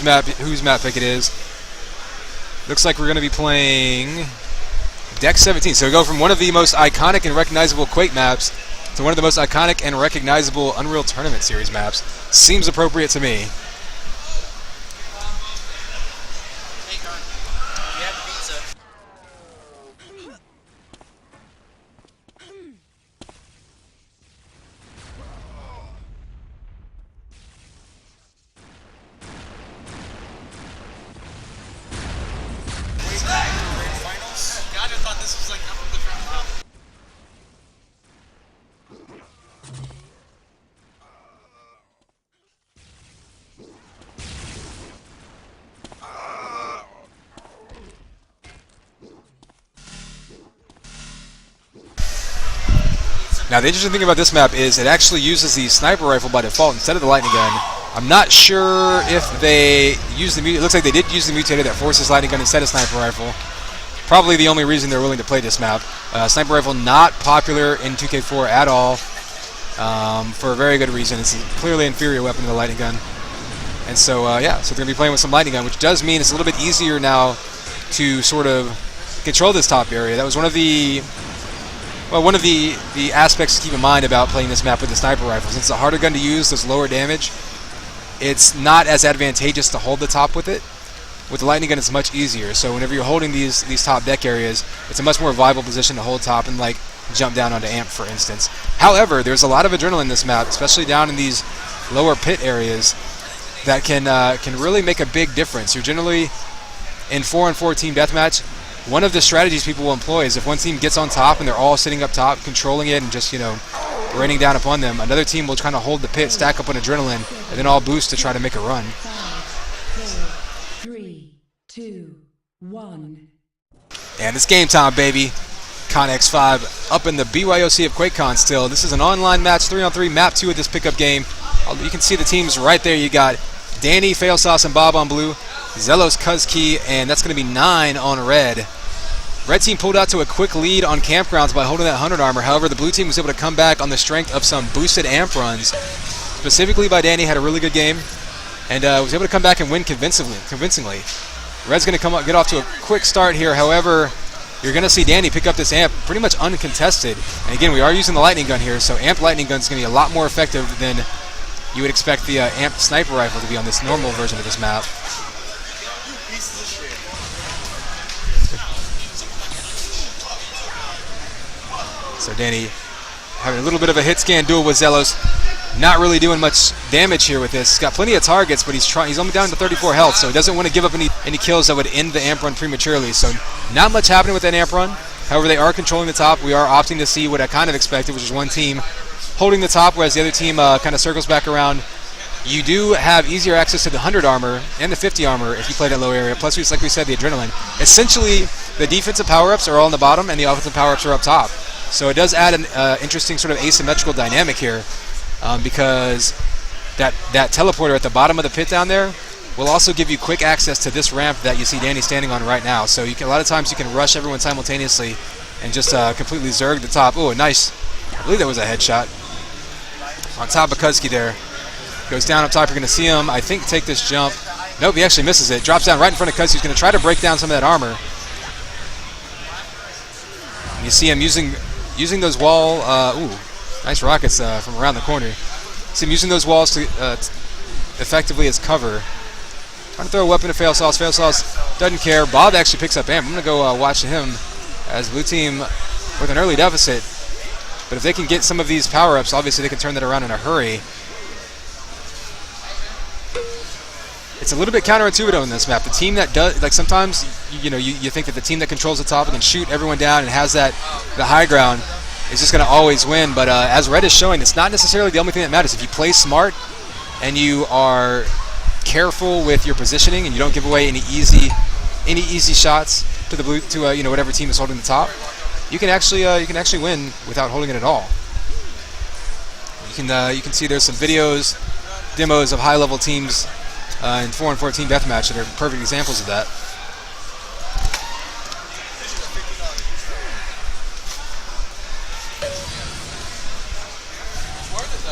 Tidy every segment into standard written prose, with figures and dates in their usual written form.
whose map pick it is. Looks like we're going to be playing Deck 17. So we go from one of the most iconic and recognizable Quake maps to one of the most iconic and recognizable Unreal Tournament Series maps. Seems appropriate to me. Now the interesting thing about this map is it actually uses the sniper rifle by default instead of the lightning gun. I'm not sure if they use the it looks like they did use the mutator that forces lightning gun instead of sniper rifle. Probably the only reason they're willing to play this map. Sniper rifle not popular in 2K4 at all, for a very good reason. It's a clearly inferior weapon to the lightning gun. And so yeah, so they're going to be playing with some lightning gun, which does mean it's a little bit easier now to sort of control this top area. That was one of the aspects to keep in mind about playing this map with the sniper rifle. Since it's a harder gun to use, there's lower damage, it's not as advantageous to hold the top with it. With the lightning gun, it's much easier. So whenever you're holding these top deck areas, it's a much more viable position to hold top and like jump down onto amp, for instance. However, there's a lot of adrenaline in this map, especially down in these lower pit areas, that can really make a big difference. You're generally in 4-on-4 team deathmatch. One of the strategies people will employ is if one team gets on top and they're all sitting up top, controlling it and just, you know, raining down upon them, another team will kind of hold the pit, stack up on adrenaline, and then all boost to try to make a run. 3, 2, 1. And it's game time, baby. ConX5 up in the BYOC of Quakecon still. This is an online match, 3-on-3, map 2 of this pickup game. You can see the teams right there. You got Danny, Fail Sauce, and Bob on blue. Zelos, Kuzki, and that's going to be 9 on red. Red team pulled out to a quick lead on campgrounds by holding that 100 armor. However, the blue team was able to come back on the strength of some boosted amp runs. Specifically by Danny, had a really good game, and was able to come back and win convincingly. Red's going to get off to a quick start here. However, you're going to see Danny pick up this amp pretty much uncontested. And again, we are using the lightning gun here, so amp lightning gun is going to be a lot more effective than you would expect the amp sniper rifle to be on this normal version of this map. So Danny having a little bit of a hit scan duel with Zelos. Not really doing much damage here with this. He's got plenty of targets, but he's only down to 34 health, so he doesn't want to give up any kills that would end the amp run prematurely. So not much happening with that amp run. However, they are controlling the top. We are opting to see what I kind of expected, which is one team holding the top, whereas the other team kind of circles back around. You do have easier access to the 100 armor and the 50 armor if you play that low area. Plus, like we said, the adrenaline. Essentially, the defensive power-ups are all on the bottom, and the offensive power-ups are up top. So it does add an interesting sort of asymmetrical dynamic here, because that teleporter at the bottom of the pit down there will also give you quick access to this ramp that you see Danny standing on right now. So a lot of times you can rush everyone simultaneously and just completely zerg the top. Oh, nice. I believe that was a headshot. On top of Kuzki there. Goes down up top. You're going to see him, I think, take this jump. Nope, he actually misses it. Drops down right in front of Kuzki. He's going to try to break down some of that armor. You see him using those wall, nice rockets from around the corner. See him using those walls to effectively as cover. Trying to throw a weapon to Fail Sauce. Fail Sauce doesn't care. Bob actually picks up amp. I'm going to go watch him as blue team with an early deficit. But if they can get some of these power-ups, obviously they can turn that around in a hurry. It's a little bit counterintuitive in this map. The team that does, like sometimes, you think that the team that controls the top and can shoot everyone down and has the high ground is just going to always win. But as Red is showing, it's not necessarily the only thing that matters. If you play smart and you are careful with your positioning and you don't give away any easy shots to the blue whatever team is holding the top, you can actually win without holding it at all. You can see there's some demos of high-level teams in 4-on-4 team deathmatch that are perfect examples of that.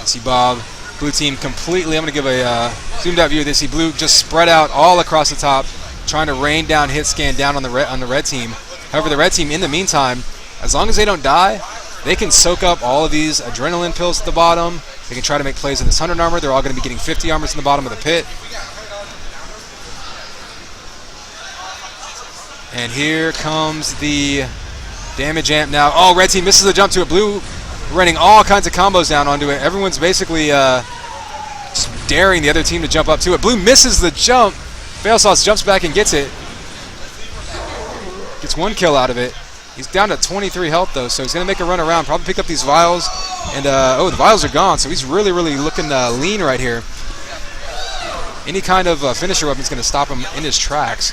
You see Bob, blue team completely. I'm going to give a zoomed out view of this, see blue just spread out all across the top, trying to rain down hit scan down on the red team. However, the red team, in the meantime, as long as they don't die, they can soak up all of these adrenaline pills at the bottom. They can try to make plays in this 100 armor. They're all going to be getting 50 armors in the bottom of the pit. And here comes the damage amp now. Oh, red team misses the jump to it. Blue running all kinds of combos down onto it. Everyone's basically just daring the other team to jump up to it. Blue misses the jump. Failsauce jumps back and gets it. Gets one kill out of it. He's down to 23 health, though, so he's going to make a run around, probably pick up these vials. And, oh, the vials are gone, so he's really, really looking lean right here. Any kind of finisher weapon is going to stop him in his tracks.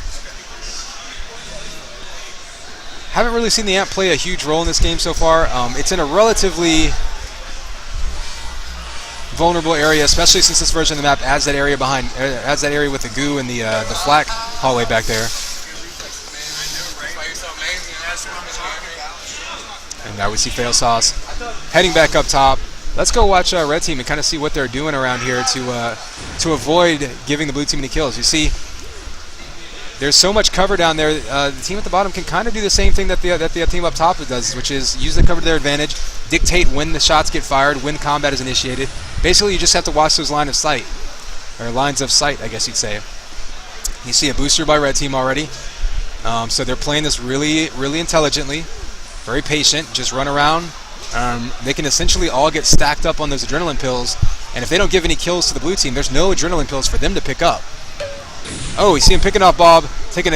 Haven't really seen the amp play a huge role in this game so far. It's in a relatively vulnerable area, especially since this version of the map adds that area adds that area with the goo and the flak hallway back there. And now we see Fail Sauce heading back up top. Let's go watch red team and kind of see what they're doing around here to avoid giving the blue team any kills. You see, there's so much cover down there. The team at the bottom can kind of do the same thing that the team up top does, which is use the cover to their advantage, dictate when the shots get fired, when combat is initiated. Basically, you just have to watch those lines of sight, I guess you'd say. You see a booster by red team already. So they're playing this really, really intelligently, very patient, just run around. They can essentially all get stacked up on those adrenaline pills, and if they don't give any kills to the blue team, there's no adrenaline pills for them to pick up. Oh, we see him picking off Bob, taking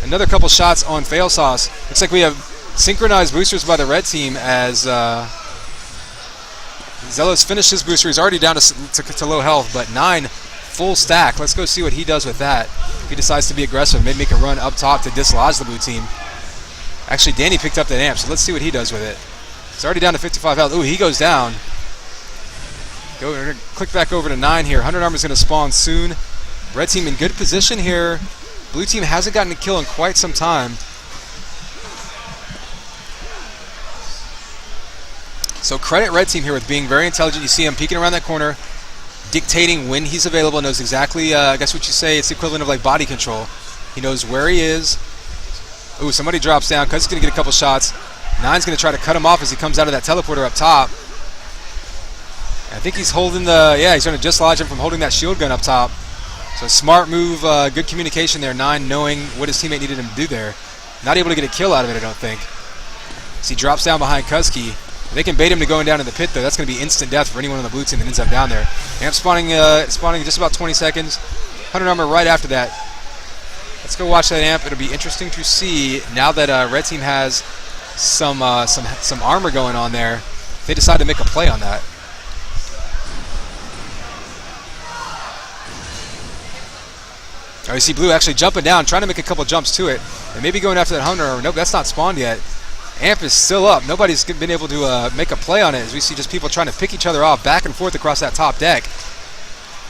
another couple shots on Fail Sauce. Looks like we have synchronized boosters by the red team as Zelos finished his booster. He's already down to low health, but 9 full stack. Let's go see what he does with that. If he decides to be aggressive, maybe make a run up top to dislodge the blue team. Actually, Danny picked up that amp, so let's see what he does with it. It's already down to 55 health. Ooh, he goes down. We're going to click back over to 9 here. 100 armor is going to spawn soon. Red team in good position here. Blue team hasn't gotten a kill in quite some time. So credit red team here with being very intelligent. You see him peeking around that corner, dictating when he's available, knows exactly, I guess what you say, it's the equivalent of like body control. He knows where he is. Ooh, somebody drops down. Cuz he's going to get a couple shots. 9's going to try to cut him off as he comes out of that teleporter up top. I think he's holding he's trying to dislodge him from holding that shield gun up top. So smart move, good communication there. 9 knowing what his teammate needed him to do there. Not able to get a kill out of it, I don't think. As he drops down behind Kuzki. If they can bait him to going down in the pit, though, that's going to be instant death for anyone on the blue team that ends up down there. Amp spawning in just about 20 seconds. 100 armor right after that. Let's go watch that amp. It'll be interesting to see now that red team has some armor going on there. If they decide to make a play on that. Oh, you see blue actually jumping down, trying to make a couple jumps to it, and maybe going after that 100 armor. Nope, that's not spawned yet. Amp is still up. Nobody's been able to make a play on it, as we see just people trying to pick each other off back and forth across that top deck.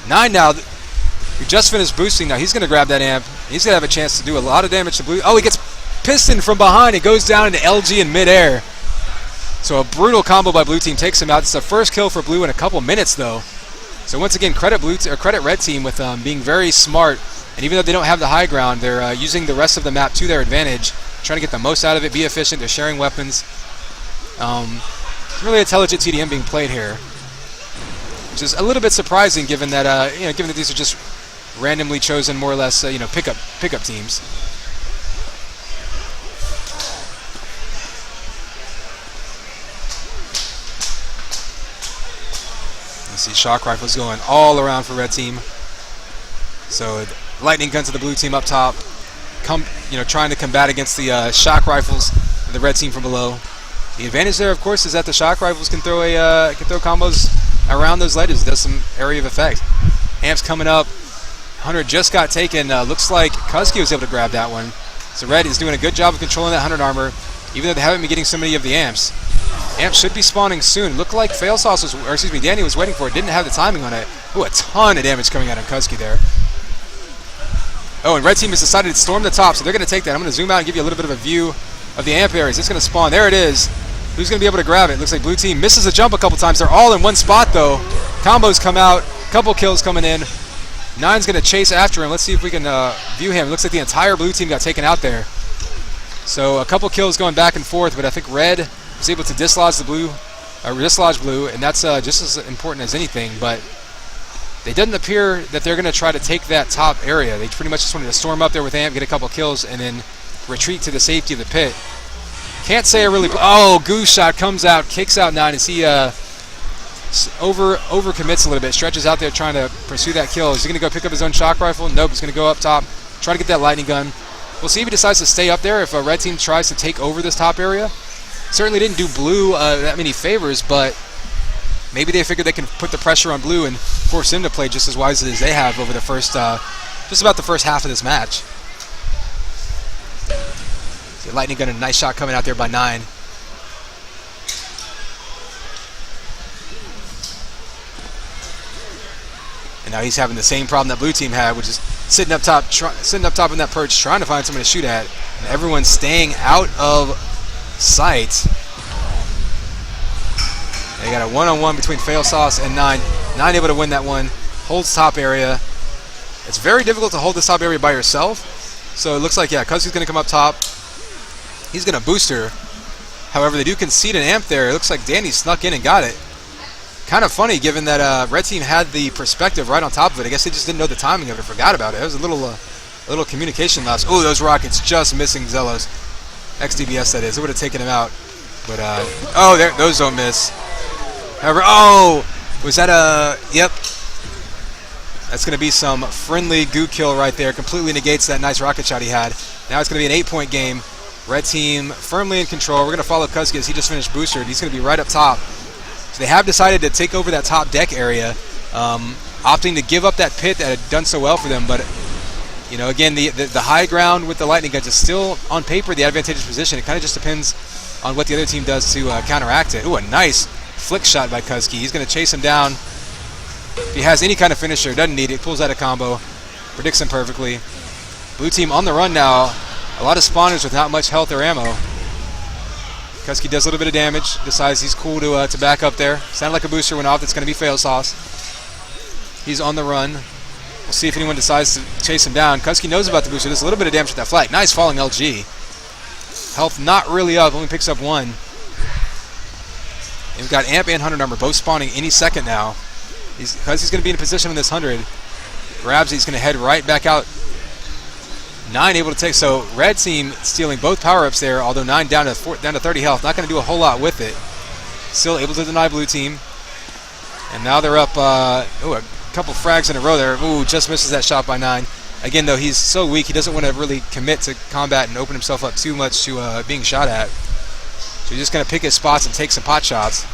9 now, who just finished boosting now, he's going to grab that amp. He's going to have a chance to do a lot of damage to blue. Oh, he gets pistoned from behind. It goes down into LG in midair. So a brutal combo by blue team takes him out. It's the first kill for blue in a couple minutes, though. So once again, credit red team with being very smart. And even though they don't have the high ground, they're using the rest of the map to their advantage, trying to get the most out of it, be efficient. They're sharing weapons. Really intelligent TDM being played here, which is a little bit surprising given that given that these are just randomly chosen, more or less, pickup teams. You see shock rifles going all around for red team. So lightning guns to the blue team up top, trying to combat against the shock rifles of the red team from below. The advantage there, of course, is that the shock rifles can throw combos around those ledges. Does some area of effect. Amps coming up. 100 just got taken. Looks like Kuzki was able to grab that one. So red is doing a good job of controlling that 100 armor, even though they haven't been getting so many of the amps. Amps should be spawning soon. Looked like Danny was waiting for it. Didn't have the timing on it. Ooh, a ton of damage coming out of Kuzki there. Oh, and red team has decided to storm the top, so they're going to take that. I'm going to zoom out and give you a little bit of a view of the amp areas. It's going to spawn. There it is. Who's going to be able to grab it? Looks like blue team misses a jump a couple times. They're all in one spot, though. Combos come out. Couple kills coming in. Nine's going to chase after him. Let's see if we can view him. It looks like the entire blue team got taken out there. So a couple kills going back and forth, but I think red was able to dislodge the blue, dislodge blue, and that's just as important as anything. But it doesn't appear that they're going to try to take that top area. They pretty much just wanted to storm up there with Amp, get a couple kills, and then retreat to the safety of the pit. Can't say I really... Oh, Goose Shot comes out, kicks out 9 as he over-commits a little bit, stretches out there trying to pursue that kill. Is he going to go pick up his own shock rifle? Nope, he's going to go up top, try to get that lightning gun. We'll see if he decides to stay up there if a red team tries to take over this top area. Certainly didn't do blue that many favors, but maybe they figured they can put the pressure on blue and force him to play just as wisely as they have over the first, just about the first half of this match. The lightning gun, a nice shot coming out there by 9. And now he's having the same problem that blue team had, which is sitting up top in that perch, trying to find someone to shoot at, and everyone's staying out of sight. They got a one-on-one between Fail Sauce and 9. 9 able to win that one. Holds top area. It's very difficult to hold this top area by yourself. So it looks like, yeah, Kuzky's going to come up top. He's going to boost her. However, they do concede an amp there. It looks like Danny snuck in and got it. Kind of funny, given that red team had the perspective right on top of it. I guess they just didn't know the timing of it, forgot about it. It was a little communication loss. Oh, those rockets just missing Zelos. XDBS, that is. It would have taken him out. But, oh, there, those don't miss. However, oh, was that a, yep. That's going to be some friendly goo kill right there. Completely negates that nice rocket shot he had. Now it's going to be an 8-point game. Red team firmly in control. We're going to follow Kuzky as he just finished booster. He's going to be right up top. So they have decided to take over that top deck area, opting to give up that pit that had done so well for them. But, you know, again, the high ground with the lightning guns is still, on paper, the advantageous position. It kind of just depends on what the other team does to counteract it. Ooh, a nice flick shot by Kuzky. He's going to chase him down. If he has any kind of finisher, doesn't need it, pulls out a combo, predicts him perfectly. Blue team on the run now. A lot of spawners with not much health or ammo. Kuzky does a little bit of damage, decides he's cool to back up there. Sounded like a booster went off. That's going to be Fail Sauce. He's on the run. We'll see if anyone decides to chase him down. Kuzky knows about the booster. Does a little bit of damage with that flag. Nice falling LG. Health not really up, only picks up 1. And we've got Amp and 100 armor both spawning any second now. Kuzky's going to be in a position on this 100. Grabs it, he's going to head right back out. 9 able to take, so red team stealing both power-ups there, although 9 down to 30 health. Not going to do a whole lot with it. Still able to deny blue team. And now they're up, ooh, a couple frags in a row there. Ooh, just misses that shot by 9. Again, though, he's so weak, he doesn't want to really commit to combat and open himself up too much to being shot at. So he's just going to pick his spots and take some pot shots.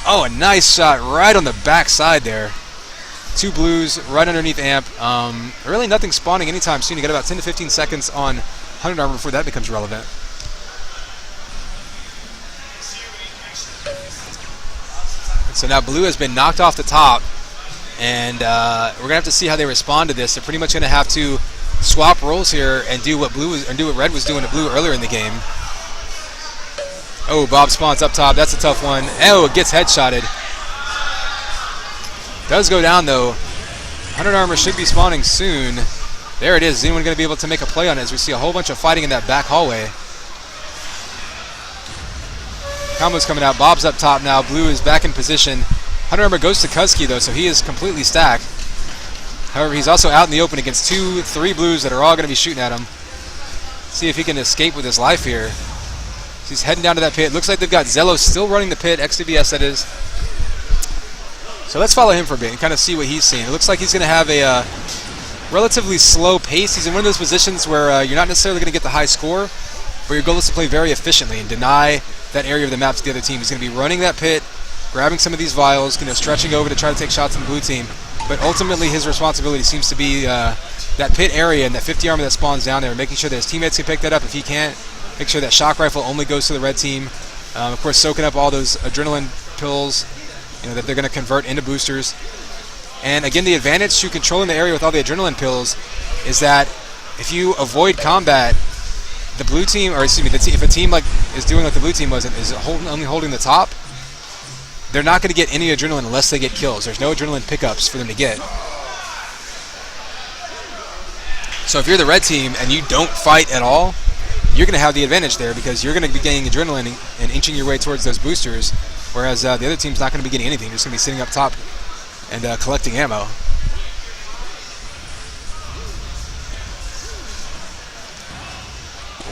Oh, a nice shot right on the back side there. 2 blues right underneath Amp. Really nothing spawning anytime soon. You got about 10 to 15 seconds on 100 armor before that becomes relevant. And so now blue has been knocked off the top, and we're gonna have to see how they respond to this. They're pretty much gonna have to swap roles here and do what red was doing to blue earlier in the game. Oh, Bob spawns up top. That's a tough one. Oh, it gets headshotted. Does go down though. 100 armor should be spawning soon. There it is. Is anyone going to be able to make a play on it as we see a whole bunch of fighting in that back hallway? Combo's coming out. Bob's up top now. Blue is back in position. 100 armor goes to Kuzky though, so he is completely stacked. However, he's also out in the open against 2, 3 blues that are all going to be shooting at him. See if he can escape with his life here. So he's heading down to that pit. Looks like they've got Zello still running the pit. XDBS, that is. So let's follow him for a bit and kind of see what he's seeing. It looks like he's going to have a relatively slow pace. He's in one of those positions where you're not necessarily going to get the high score, but your goal is to play very efficiently and deny that area of the map to the other team. He's going to be running that pit, grabbing some of these vials, stretching over to try to take shots on the blue team. But ultimately his responsibility seems to be that pit area and that 50 armor that spawns down there, making sure that his teammates can pick that up if he can't, make sure that shock rifle only goes to the red team. Of course, soaking up all those adrenaline pills, that they're going to convert into boosters. And again, the advantage to controlling the area with all the adrenaline pills is that if you avoid combat, the blue team, or excuse me, if a team is doing like the blue team was, is only holding the top, they're not going to get any adrenaline unless they get kills. There's no adrenaline pickups for them to get. So if you're the red team and you don't fight at all, you're going to have the advantage there because you're going to be gaining adrenaline and inching your way towards those boosters, whereas the other team's not going to be getting anything. They're just going to be sitting up top and collecting ammo.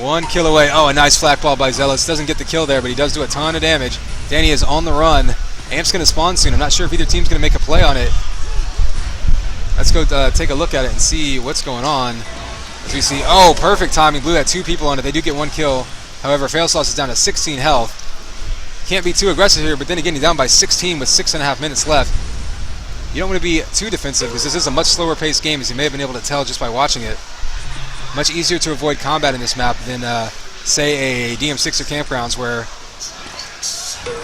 One kill away. Oh, a nice flak ball by Zealous. Doesn't get the kill there, but he does do a ton of damage. Danny is on the run. Amp's going to spawn soon. I'm not sure if either team's going to make a play on it. Let's go take a look at it and see what's going on. As we see, oh, perfect timing. Blue had 2 people on it. They do get 1 kill. However, Failsauce is down to 16 health. Can't be too aggressive here, but then again, he's down by 16 with 6.5 minutes left. You don't want to be too defensive because this is a much slower paced game, as you may have been able to tell just by watching it. Much easier to avoid combat in this map than, say, a DM6 or Campgrounds where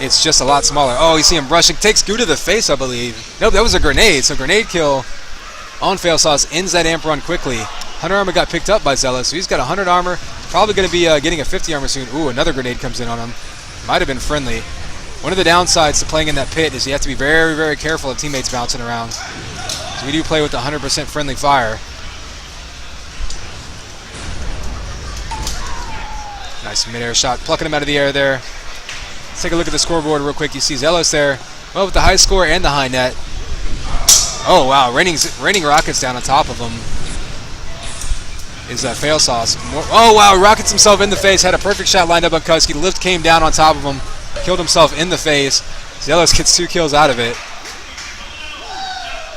it's just a lot smaller. Oh, you see him rushing. Takes Goo to the face, I believe. Nope, that was a grenade. So grenade kill on Failsauce ends that amp run quickly. 100 armor got picked up by Zealous, so he's got 100 armor. Probably going to be getting a 50 armor soon. Ooh, another grenade comes in on him. Might have been friendly. One of the downsides to playing in that pit is you have to be very, very careful of teammates bouncing around. So we do play with the 100% friendly fire. Nice mid-air shot, plucking him out of the air there. Let's take a look at the scoreboard real quick. You see Zealous there, well, with the high score and the high net. Oh, wow, raining rockets down on top of him is Failsauce. Oh, wow, rockets himself in the face. Had a perfect shot lined up on Kusky. The lift came down on top of him. Killed himself in the face. Zealous gets 2 kills out of it.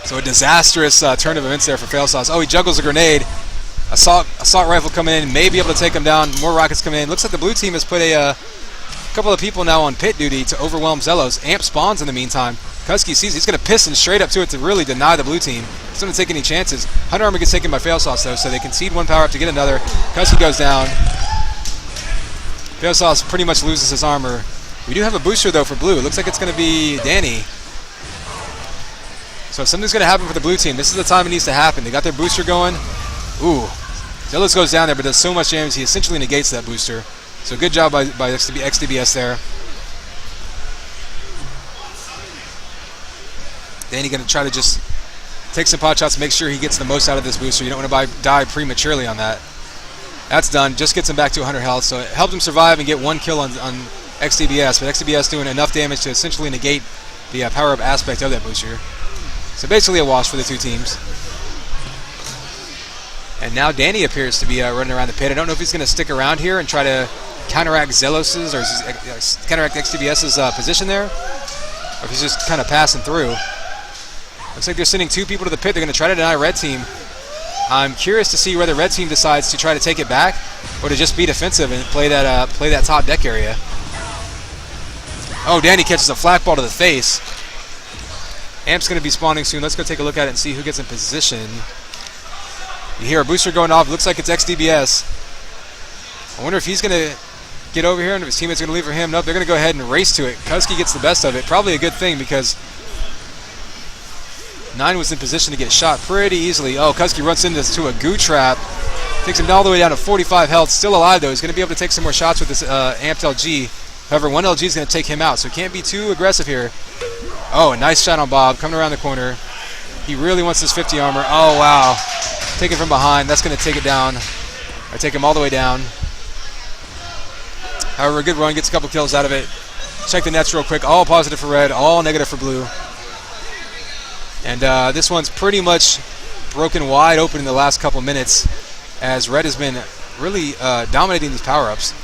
So a disastrous turn of events there for Failsauce. Oh, he juggles a grenade. Assault rifle coming in. May be able to take him down. More rockets coming in. Looks like the blue team has put a couple of people now on pit duty to overwhelm Zealous. Amp spawns in the meantime. Kusky sees he's going to piston straight up to it to really deny the blue team. He's going to take any chances. 100 armor gets taken by Failsauce though, so they concede 1 power up to get another. Kusky goes down. Failsauce pretty much loses his armor. We do have a booster though for blue. It looks like it's going to be Danny. So if something's going to happen for the blue team, this is the time it needs to happen. They got their booster going. Ooh. Zealous goes down there, but does so much damage, he essentially negates that booster. So good job by XDBS there. Danny going to try to just take some pot shots, make sure he gets the most out of this booster. You don't want to die prematurely on that. That's done. Just gets him back to 100 health. So it helped him survive and get 1 kill on XDBS. But XDBS doing enough damage to essentially negate the power-up aspect of that booster. So basically a wash for the 2 teams. And now Danny appears to be running around the pit. I don't know if he's going to stick around here and try to counteract Zealos's or counteract XDBS's position there, or if he's just kind of passing through. Looks like they're sending 2 people to the pit. They're going to try to deny red team. I'm curious to see whether red team decides to try to take it back or to just be defensive and play that top deck area. Oh, Danny catches a flak ball to the face. Amp's going to be spawning soon. Let's go take a look at it and see who gets in position. You hear a booster going off. Looks like it's XDBS. I wonder if he's going to get over here and if his teammate's going to leave for him. Nope, they're going to go ahead and race to it. Kusky gets the best of it. Probably a good thing because 9 was in position to get shot pretty easily. Oh, Kusky runs into a goo trap. Takes him all the way down to 45 health. Still alive, though. He's going to be able to take some more shots with this amped LG. However, 1 LG is going to take him out, so he can't be too aggressive here. Oh, a nice shot on Bob coming around the corner. He really wants this 50 armor. Oh, wow. Taken from behind. That's going to take it down. Or take him all the way down. However, a good run. Gets a couple kills out of it. Check the nets real quick. All positive for red. All negative for blue. And this one's pretty much broken wide open in the last couple minutes as red has been really dominating these power-ups.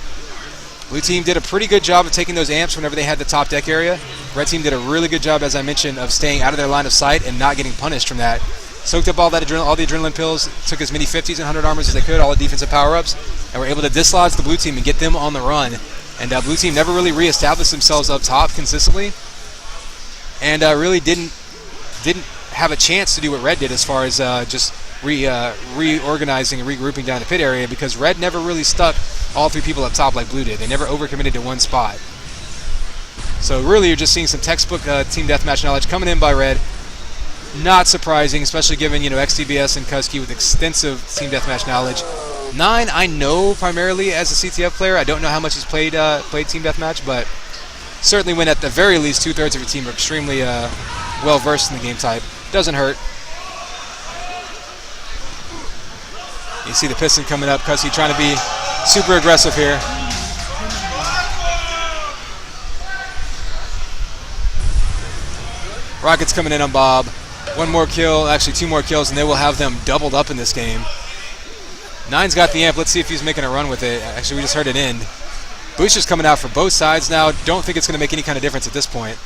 Blue team did a pretty good job of taking those amps whenever they had the top deck area. Red team did a really good job, as I mentioned, of staying out of their line of sight and not getting punished from that. Soaked up all the adrenaline pills, took as many 50s and 100 armors as they could, all the defensive power-ups, and were able to dislodge the blue team and get them on the run. And blue team never really reestablished themselves up top consistently, and really didn't have a chance to do what red did as far as just reorganizing and regrouping down the pit area, because red never really stuck all 3 people up top like blue did. They never overcommitted to one spot. So really you're just seeing some textbook team deathmatch knowledge coming in by red. Not surprising, especially given, XDBS and Kusky with extensive team deathmatch knowledge. 9, I know primarily as a CTF player. I don't know how much he's played team deathmatch, but certainly when at the very least 2/3 of your team are extremely well versed in the game type. Doesn't hurt. You see the piston coming up because he's trying to be super aggressive here. Rocket's coming in on Bob. One more kill, actually 2 more kills, and they will have them doubled up in this game. Nine's got the amp. Let's see if he's making a run with it. Actually, we just heard it end. Booster's coming out for both sides now. Don't think it's going to make any kind of difference at this point.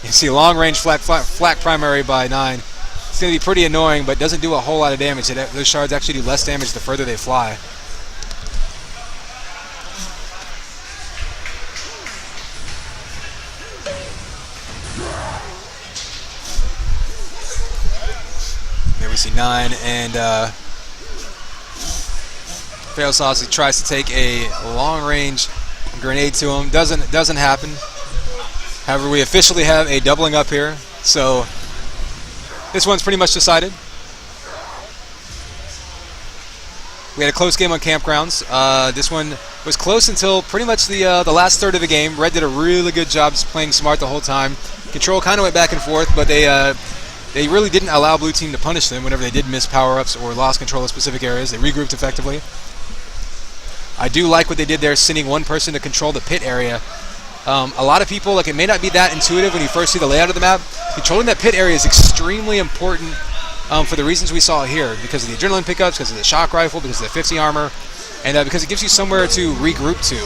You see long range flat primary by 9. It's going to be pretty annoying, but doesn't do a whole lot of damage. Those shards actually do less damage the further they fly. There we see 9 and Fail Sauce tries to take a long range grenade to him. Doesn't happen. However, we officially have a doubling up here, so this one's pretty much decided. We had a close game on Campgrounds. This one was close until pretty much the last third of the game. Red did a really good job just playing smart the whole time. Control kind of went back and forth, but they really didn't allow Blue Team to punish them whenever they did miss power-ups or lost control of specific areas. They regrouped effectively. I do like what they did there, sending one person to control the pit area. A lot of people, like, it may not be that intuitive when you first see the layout of the map. Controlling that pit area is extremely important for the reasons we saw here, because of the adrenaline pickups, because of the shock rifle, because of the 50 armor, and because it gives you somewhere to regroup to.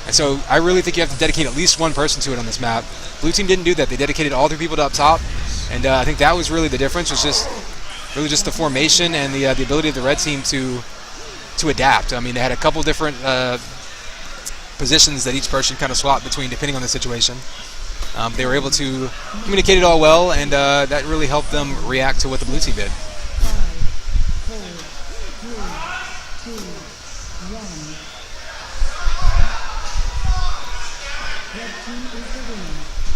And so I really think you have to dedicate at least one person to it on this map. Blue Team didn't do that. They dedicated all 3 people to up top, and I think that was really the difference. Was just really just the formation and the ability of the Red Team to adapt. I mean, they had a couple different positions that each person kind of swapped between depending on the situation. They were able to communicate it all well, and that really helped them react to what the Blue Team did. 5, 4, 3, 2, 1. Red team is the winner.